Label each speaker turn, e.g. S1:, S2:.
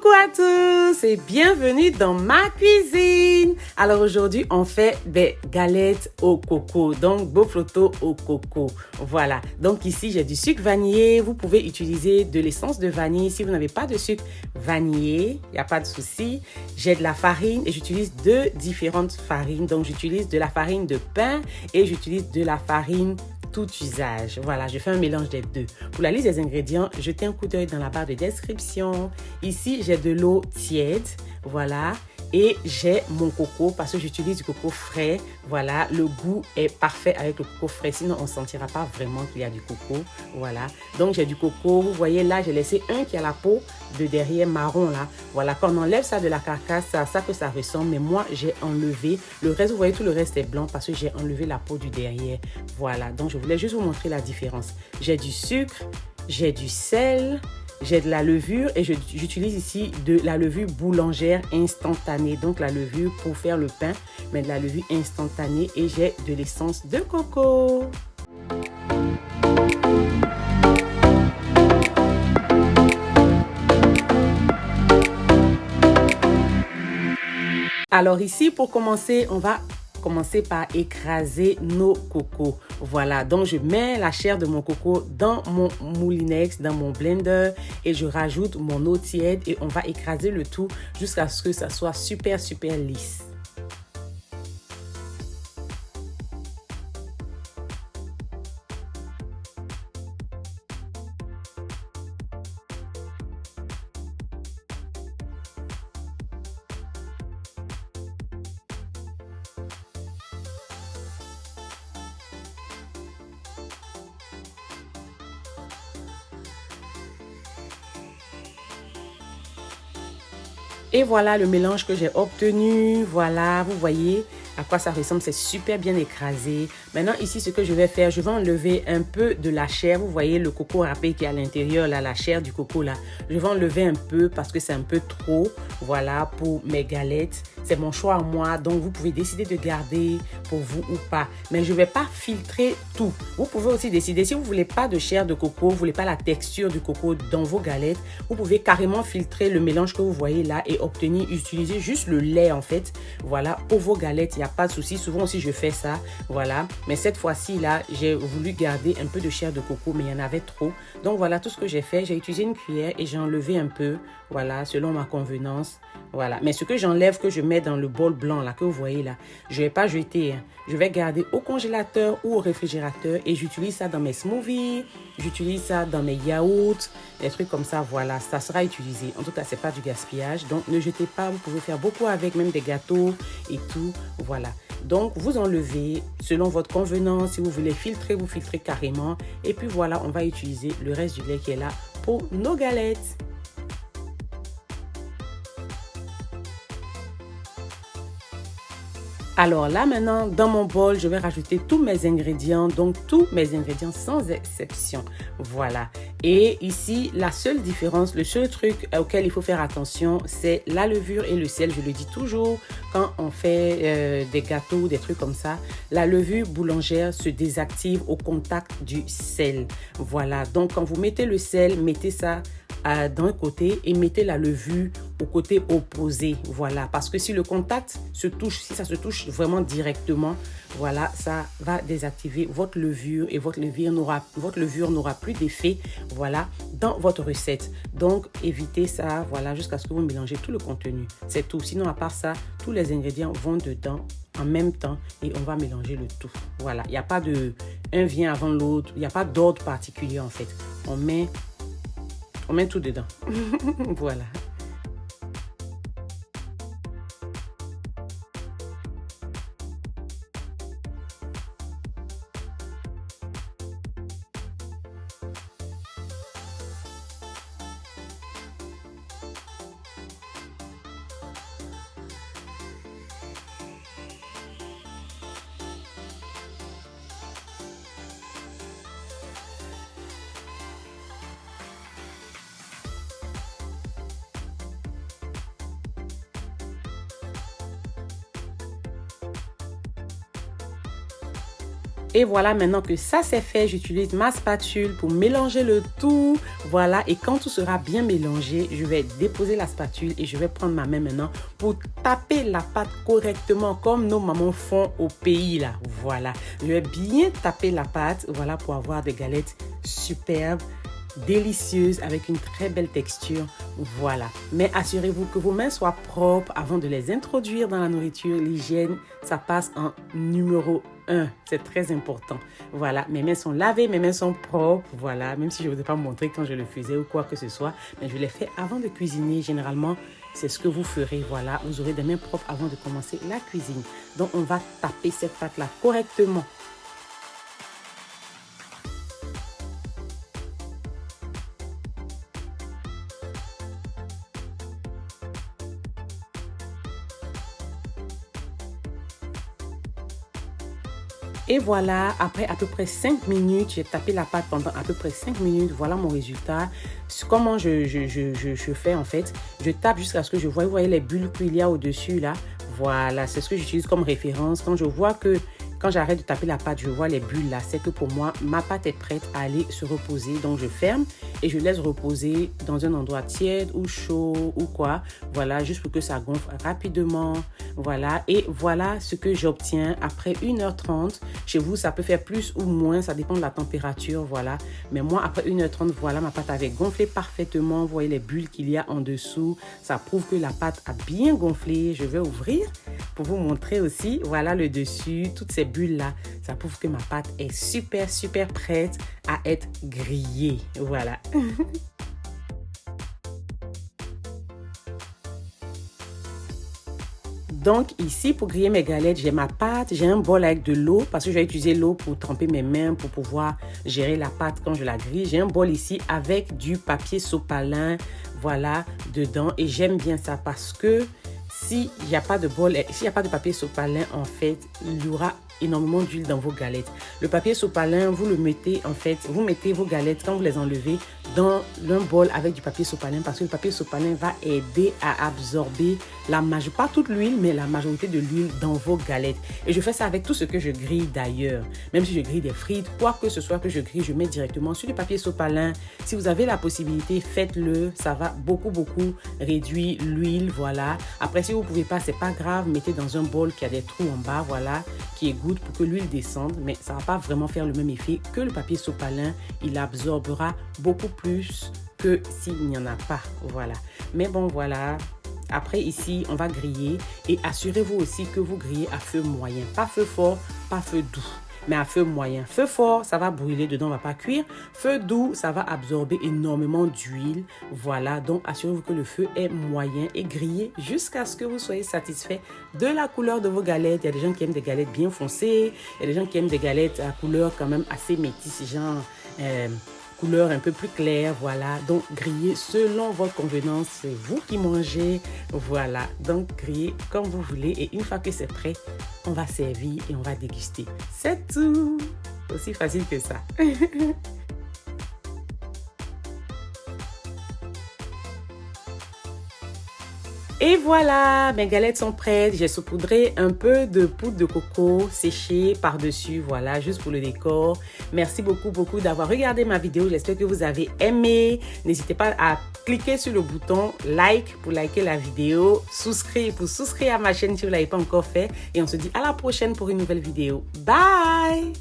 S1: Coucou à tous et bienvenue dans ma cuisine. Alors aujourd'hui, on fait des galettes au coco, donc bofloto au coco. Voilà, donc ici j'ai du sucre vanillé. Vous pouvez utiliser de l'essence de vanille. Si vous n'avez pas de sucre vanillé, il n'y a pas de souci. J'ai de la farine et j'utilise deux différentes farines. Donc j'utilise de la farine de pain et j'utilise de la farine tout usage. Voilà, je fais un mélange des deux. Pour la liste des ingrédients, jetez un coup d'œil dans la barre de description. Ici, j'ai de l'eau tiède, voilà, et j'ai mon coco parce que j'utilise du coco frais. Voilà, le goût est parfait avec le coco frais, sinon on ne sentira pas vraiment qu'il y a du coco. Voilà, donc j'ai du coco. Vous voyez là, j'ai laissé un qui a la peau de derrière marron là. Voilà, quand on enlève ça de la carcasse, c'est à ça que ça ressemble. Mais moi, j'ai enlevé le reste. Vous voyez, tout le reste est blanc parce que j'ai enlevé la peau du derrière. Voilà, donc je voulais juste vous montrer la différence. J'ai du sucre, j'ai du sel, j'ai de la levure et j'utilise ici de la levure boulangère instantanée. Donc la levure pour faire le pain, mais de la levure instantanée, et j'ai de l'essence de coco. Alors ici, pour commencer, on va commencer par écraser nos cocos. Voilà, donc je mets la chair de mon coco dans mon moulinex, dans mon blender, et je rajoute mon eau tiède et on va écraser le tout jusqu'à ce que ça soit super lisse. Et voilà le mélange que j'ai obtenu. Voilà, vous voyez à quoi ça ressemble. C'est super bien écrasé. Maintenant, ici, ce que je vais faire, je vais enlever un peu de la chair. Vous voyez le coco râpé qui est à l'intérieur, là, la chair du coco, là. Je vais enlever un peu parce que c'est un peu trop. Voilà, pour mes galettes. C'est mon choix à moi. Donc, vous pouvez décider de garder pour vous ou pas. Mais je ne vais pas filtrer tout. Vous pouvez aussi décider, si vous ne voulez pas de chair de coco, vous ne voulez pas la texture du coco dans vos galettes, vous pouvez carrément filtrer le mélange que vous voyez là et utiliser juste le lait en fait. Voilà, pour vos galettes, il n'y a pas de souci. Souvent aussi, je fais ça. Voilà, mais cette fois-ci là, j'ai voulu garder un peu de chair de coco, mais il y en avait trop. Donc voilà tout ce que j'ai fait. J'ai utilisé une cuillère et j'ai enlevé un peu. Voilà, selon ma convenance. Voilà, mais ce que j'enlève, que je mets dans le bol blanc là, que vous voyez là, je ne vais pas jeter. Hein. Je vais garder au congélateur ou au réfrigérateur et j'utilise ça dans mes smoothies, j'utilise ça dans mes yaourts, des trucs comme ça. Voilà, ça sera utilisé. En tout cas, c'est pas du gaspillage. Donc, ne jetez pas. Vous pouvez faire beaucoup avec, même des gâteaux et tout. Voilà. Donc, vous enlevez selon votre convenance. Si vous voulez filtrer, vous filtrez carrément. Et puis voilà, on va utiliser le reste du lait qui est là pour nos galettes. Alors là maintenant, dans mon bol, je vais rajouter tous mes ingrédients, donc tous mes ingrédients sans exception. Voilà. Et ici, la seule différence, le seul truc auquel il faut faire attention, c'est la levure et le sel. Je le dis toujours quand on fait des gâteaux, des trucs comme ça. La levure boulangère se désactive au contact du sel. Voilà. Donc quand vous mettez le sel, mettez ça d'un côté et mettez la levure au côté opposé. Voilà, parce que si le contact se touche, si ça se touche vraiment directement, voilà, ça va désactiver votre levure et votre levure n'aura plus d'effet, voilà, dans votre recette. Donc évitez ça, voilà, jusqu'à ce que vous mélangez tout le contenu. C'est tout. Sinon, à part ça, tous les ingrédients vont dedans en même temps et on va mélanger le tout. Voilà, il n'y a pas de un vient avant l'autre, il n'y a pas d'ordre particulier en fait. On met tout dedans. Voilà. Et voilà, maintenant que ça c'est fait, j'utilise ma spatule pour mélanger le tout. Voilà, et quand tout sera bien mélangé, je vais déposer la spatule et je vais prendre ma main maintenant pour taper la pâte correctement comme nos mamans font au pays là. Voilà, je vais bien taper la pâte, voilà, pour avoir des galettes superbes, délicieuses avec une très belle texture. Voilà, mais assurez-vous que vos mains soient propres avant de les introduire dans la nourriture. L'hygiène, ça passe en numéro 1, c'est très important. Voilà, mes mains sont lavées, mes mains sont propres. Voilà, même si je ne vous ai pas montré quand je le faisais ou quoi que ce soit, mais je l'ai fait avant de cuisiner. Généralement, c'est ce que vous ferez. Voilà, vous aurez des mains propres avant de commencer la cuisine. Donc, on va taper cette pâte-là correctement. Et voilà, après à peu près 5 minutes, j'ai tapé la pâte pendant à peu près 5 minutes. Voilà mon résultat. Comment je fais en fait. Je tape jusqu'à ce que je vois, vous voyez les bulles qu'il y a au-dessus là. Voilà, c'est ce que j'utilise comme référence. Quand je vois que, quand j'arrête de taper la pâte, je vois les bulles là. C'est que pour moi, ma pâte est prête à aller se reposer. Donc je ferme et je laisse reposer dans un endroit tiède ou chaud ou quoi. Voilà, juste pour que ça gonfle rapidement. Voilà, et voilà ce que j'obtiens après 1h30. Chez vous, ça peut faire plus ou moins, ça dépend de la température, voilà. Mais moi, après 1h30, voilà, ma pâte avait gonflé parfaitement. Vous voyez les bulles qu'il y a en dessous. Ça prouve que la pâte a bien gonflé. Je vais ouvrir pour vous montrer aussi, voilà le dessus, toutes ces bulles-là. Ça prouve que ma pâte est super, super prête à être grillée. Voilà. Donc ici, pour griller mes galettes, j'ai ma pâte, j'ai un bol avec de l'eau parce que je vais utiliser l'eau pour tremper mes mains pour pouvoir gérer la pâte quand je la grille. J'ai un bol ici avec du papier sopalin, voilà, dedans. Et j'aime bien ça parce que s'il n'y a pas de bol, s'il n'y a pas de papier sopalin, en fait, il y aura énormément d'huile dans vos galettes. Le papier sopalin, vous le mettez, en fait, vous mettez vos galettes quand vous les enlevez dans un bol avec du papier sopalin parce que le papier sopalin va aider à absorber la majorité, pas toute l'huile, mais la majorité de l'huile dans vos galettes. Et je fais ça avec tout ce que je grille d'ailleurs. Même si je grille des frites, quoi que ce soit que je grille, je mets directement sur le papier sopalin. Si vous avez la possibilité, faites-le. Ça va beaucoup réduire l'huile, voilà. Après, si vous ne pouvez pas, c'est pas grave. Mettez dans un bol qui a des trous en bas, voilà, qui égoutte pour que l'huile descende. Mais ça ne va pas vraiment faire le même effet que le papier sopalin. Il absorbera beaucoup plus que s'il n'y en a pas, voilà. Mais bon, voilà. Après, ici, on va griller et assurez-vous aussi que vous grillez à feu moyen. Pas feu fort, pas feu doux, mais à feu moyen. Feu fort, ça va brûler dedans, on ne va pas cuire. Feu doux, ça va absorber énormément d'huile. Voilà, donc assurez-vous que le feu est moyen et grillez jusqu'à ce que vous soyez satisfait de la couleur de vos galettes. Il y a des gens qui aiment des galettes bien foncées. Il y a des gens qui aiment des galettes à couleur quand même assez métisse, genre couleur un peu plus claire, voilà. Donc, grillez selon votre convenance. C'est vous qui mangez, voilà. Donc, grillez comme vous voulez. Et une fois que c'est prêt, on va servir et on va déguster. C'est tout. Aussi facile que ça. Et voilà, mes galettes sont prêtes. J'ai saupoudré un peu de poudre de coco séchée par-dessus, voilà, juste pour le décor. Merci beaucoup d'avoir regardé ma vidéo. J'espère que vous avez aimé. N'hésitez pas à cliquer sur le bouton like pour liker la vidéo, souscrire pour souscrire à ma chaîne si vous ne l'avez pas encore fait. Et on se dit à la prochaine pour une nouvelle vidéo. Bye!